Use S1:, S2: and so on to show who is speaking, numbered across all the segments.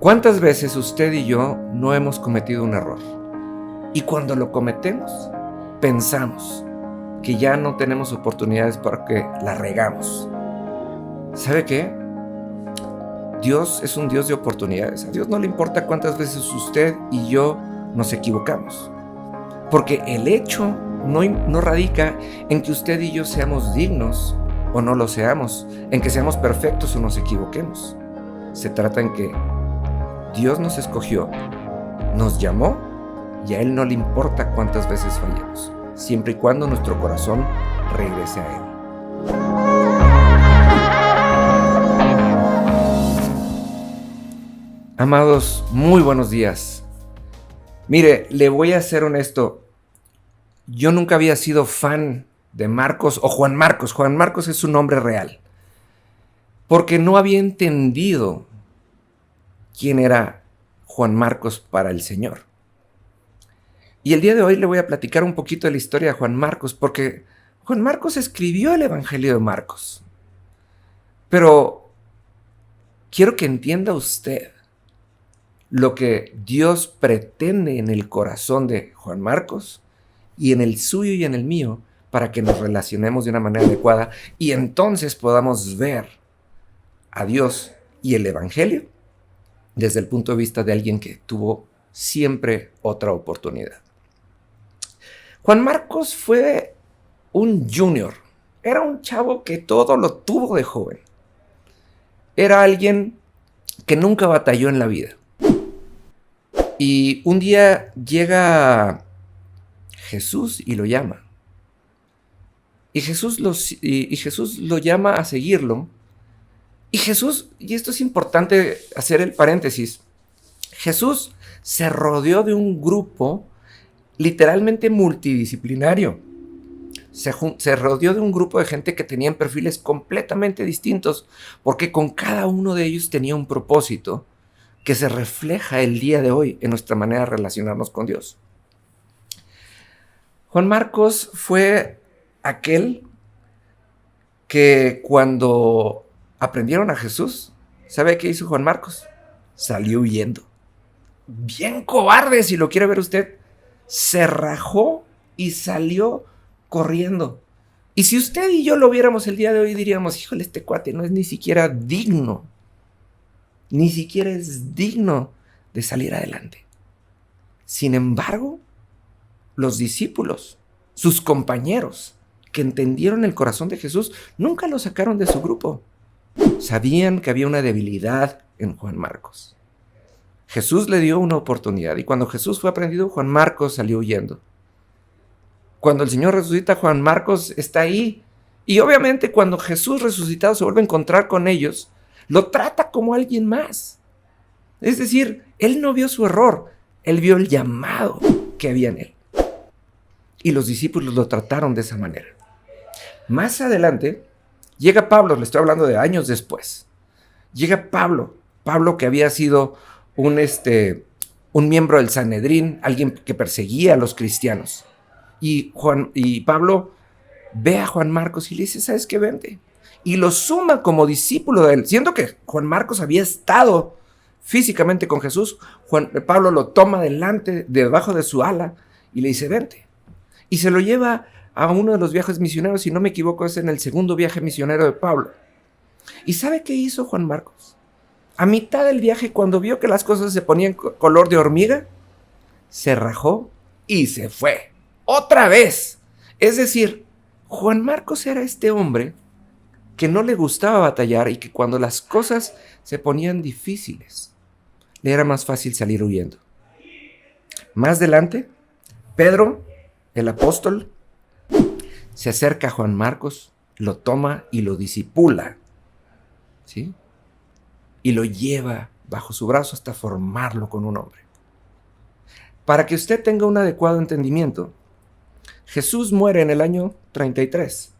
S1: ¿Cuántas veces usted y yo no hemos cometido un error? Y cuando lo cometemos, pensamos que ya no tenemos oportunidades porque la regamos. ¿Sabe qué? Dios es un Dios de oportunidades. A Dios no le importa cuántas veces usted y yo nos equivocamos. Porque el hecho no radica en que usted y yo seamos dignos o no lo seamos, en que seamos perfectos o nos equivoquemos. Se trata en que Dios nos escogió, nos llamó y a Él no le importa cuántas veces fallemos, siempre y cuando nuestro corazón regrese a Él. Amados, muy buenos días. Mire, le voy a ser honesto. Yo nunca había sido fan de Marcos o Juan Marcos. Juan Marcos es su nombre real. Porque no había entendido quién era Juan Marcos para el Señor. Y el día de hoy le voy a platicar un poquito de la historia de Juan Marcos, porque Juan Marcos escribió el Evangelio de Marcos. Pero quiero que entienda usted lo que Dios pretende en el corazón de Juan Marcos y en el suyo y en el mío, para que nos relacionemos de una manera adecuada y entonces podamos ver a Dios y el Evangelio desde el punto de vista de alguien que tuvo siempre otra oportunidad. Juan Marcos fue un junior, era un chavo que todo lo tuvo de joven. Era alguien que nunca batalló en la vida. Y un día llega Jesús y lo llama. Y Jesús lo llama a seguirlo. Y Jesús, y esto es importante hacer el paréntesis, Jesús se rodeó de un grupo literalmente multidisciplinario. Se rodeó de un grupo de gente que tenían perfiles completamente distintos, porque con cada uno de ellos tenía un propósito que se refleja el día de hoy en nuestra manera de relacionarnos con Dios. Juan Marcos fue aquel que cuando aprendieron a Jesús, ¿sabe qué hizo Juan Marcos? Salió huyendo. Bien cobarde, si lo quiere ver usted. Se rajó y salió corriendo. Y si usted y yo lo viéramos el día de hoy, diríamos, híjole, este cuate no es ni siquiera digno. Ni siquiera es digno de salir adelante. Sin embargo, los discípulos, sus compañeros, que entendieron el corazón de Jesús, nunca lo sacaron de su grupo. Sabían que había una debilidad en Juan Marcos. Jesús le dio una oportunidad y cuando Jesús fue aprendido, Juan Marcos salió huyendo. Cuando el Señor resucita, Juan Marcos está ahí. Y obviamente cuando Jesús resucitado se vuelve a encontrar con ellos, lo trata como alguien más. Es decir, él no vio su error, él vio el llamado que había en él. Y los discípulos lo trataron de esa manera. Más adelante, llega Pablo, le estoy hablando de años después. Llega Pablo que había sido un miembro del Sanedrín, alguien que perseguía a los cristianos. Y Pablo ve a Juan Marcos y le dice, ¿sabes qué? Vente. Y lo suma como discípulo de él. Siendo que Juan Marcos había estado físicamente con Jesús, Pablo lo toma debajo de su ala y le dice, vente. Y se lo lleva a uno de los viajes misioneros, si no me equivoco, es en el segundo viaje misionero de Pablo. ¿Y sabe qué hizo Juan Marcos? A mitad del viaje, cuando vio que las cosas se ponían color de hormiga, se rajó y se fue. ¡Otra vez! Es decir, Juan Marcos era este hombre que no le gustaba batallar y que cuando las cosas se ponían difíciles, le era más fácil salir huyendo. Más adelante, Pedro, el apóstol, se acerca a Juan Marcos, lo toma y lo discipula, ¿sí? Y lo lleva bajo su brazo hasta formarlo con un hombre. Para que usted tenga un adecuado entendimiento, Jesús muere en el año 33.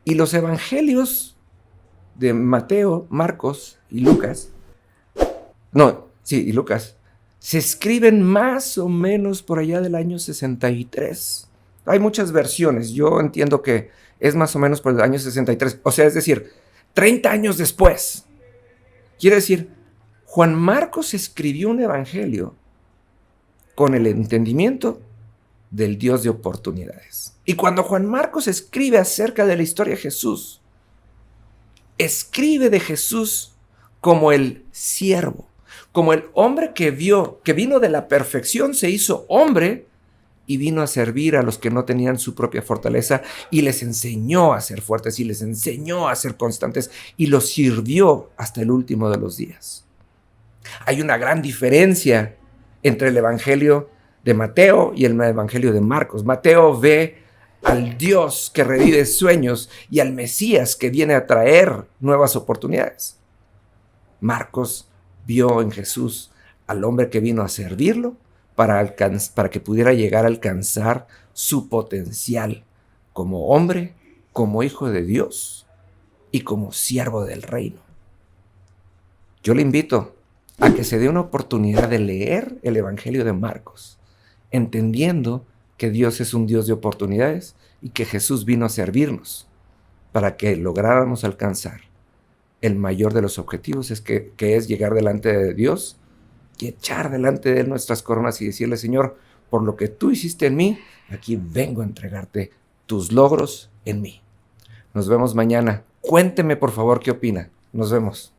S1: Y los evangelios de Mateo, Marcos y Lucas, se escriben más o menos por allá del año 63. Hay muchas versiones, yo entiendo que es más o menos por el año 63, o sea, es decir, 30 años después. Quiere decir, Juan Marcos escribió un evangelio con el entendimiento del Dios de oportunidades. Y cuando Juan Marcos escribe acerca de la historia de Jesús, escribe de Jesús como el siervo, como el hombre que vino de la perfección, se hizo hombre y vino a servir a los que no tenían su propia fortaleza y les enseñó a ser fuertes y les enseñó a ser constantes y los sirvió hasta el último de los días. Hay una gran diferencia entre el evangelio de Mateo y el evangelio de Marcos. Mateo ve al Dios que revive sueños y al Mesías que viene a traer nuevas oportunidades. Marcos vio en Jesús al hombre que vino a servirlo para que pudiera llegar a alcanzar su potencial como hombre, como hijo de Dios y como siervo del reino. Yo le invito a que se dé una oportunidad de leer el Evangelio de Marcos, entendiendo que Dios es un Dios de oportunidades y que Jesús vino a servirnos para que lográramos alcanzar el mayor de los objetivos, que es llegar delante de Dios y echar delante de Él nuestras coronas y decirle: Señor, por lo que tú hiciste en mí, aquí vengo a entregarte tus logros en mí. Nos vemos mañana. Cuénteme, por favor, qué opina. Nos vemos.